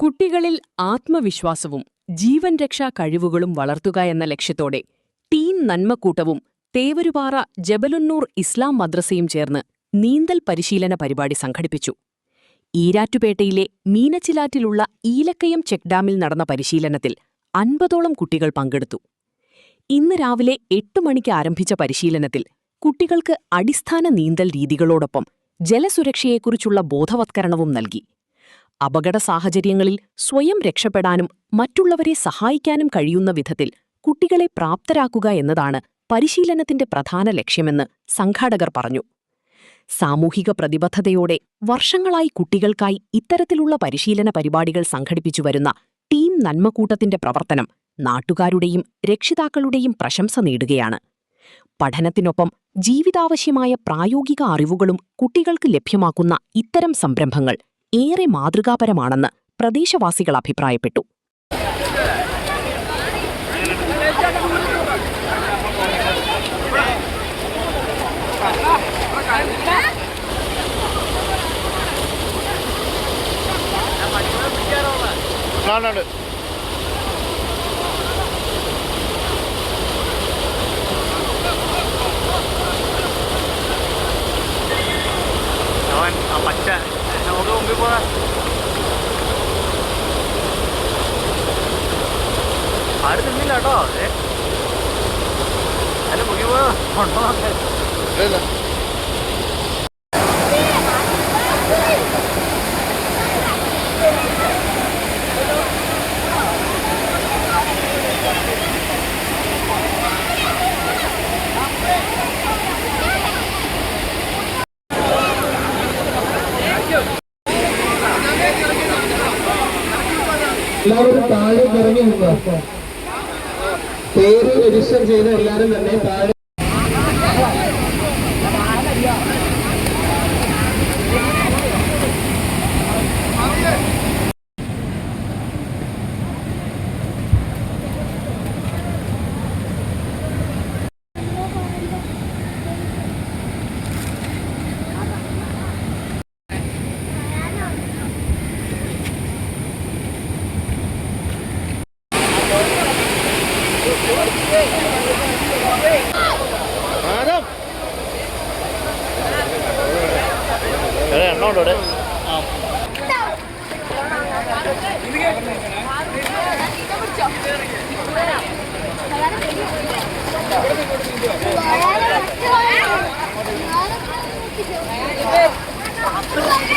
കുട്ടികളിൽ ആത്മവിശ്വാസവും ജീവൻ രക്ഷാ കഴിവുകളും വളർത്തുക എന്ന ലക്ഷ്യത്തോടെ ടീം നന്മക്കൂട്ടവും തേവരുപാറ ജബലുന്നൂർ ഇസ്ലാം മദ്രസയും ചേർന്ന് നീന്തൽ പരിശീലന പരിപാടി സംഘടിപ്പിച്ചു. ഈരാറ്റുപേട്ടയിലെ മീനച്ചിലാറ്റിലുള്ള ഈലക്കയം ചെക്ക് ഡാമിൽ നടന്ന പരിശീലനത്തിൽ 50ഓളം കുട്ടികൾ പങ്കെടുത്തു. ഇന്ന് രാവിലെ 8 മണിക്ക് ആരംഭിച്ച പരിശീലനത്തിൽ കുട്ടികൾക്ക് അടിസ്ഥാന നീന്തൽ രീതികളോടൊപ്പം ജലസുരക്ഷയെക്കുറിച്ചുള്ള ബോധവത്കരണവും നൽകി. അപകട സാഹചര്യങ്ങളിൽ സ്വയം രക്ഷപ്പെടാനും മറ്റുള്ളവരെ സഹായിക്കാനും കഴിയുന്ന വിധത്തിൽ കുട്ടികളെ പ്രാപ്തരാക്കുക എന്നതാണ് പരിശീലനത്തിന്റെ പ്രധാന ലക്ഷ്യമെന്ന് സംഘാടകർ പറഞ്ഞു. സാമൂഹിക പ്രതിബദ്ധതയോടെ വർഷങ്ങളായി കുട്ടികൾക്കായി ഇത്തരത്തിലുള്ള പരിശീലന പരിപാടികൾ സംഘടിപ്പിച്ചുവരുന്ന ടീം നന്മക്കൂട്ടത്തിന്റെ പ്രവർത്തനം നാട്ടുകാരുടെയും രക്ഷിതാക്കളുടെയും പ്രശംസ നേടുകയാണ്. പഠനത്തിനൊപ്പം ജീവിതാവശ്യമായ പ്രായോഗിക അറിവുകളും കുട്ടികൾക്ക് ലഭ്യമാക്കുന്ന ഇത്തരം സംരംഭങ്ങൾ ഏറെ മാതൃകാപരമാണെന്ന് പ്രദേശവാസികൾ അഭിപ്രായപ്പെട്ടു. ആരും നിന്നില്ല കേട്ടോ. അല്ല മുങ്ങി പോയോ ഉണ്ടോ? എല്ലാവരും താഴെ ഇറങ്ങി നിൽക്കുക. പേര് രജിസ്റ്റർ ചെയ്ത എല്ലാവരും തന്നെ താഴെ. എണ്ണോണ്ടോടെ Thank you.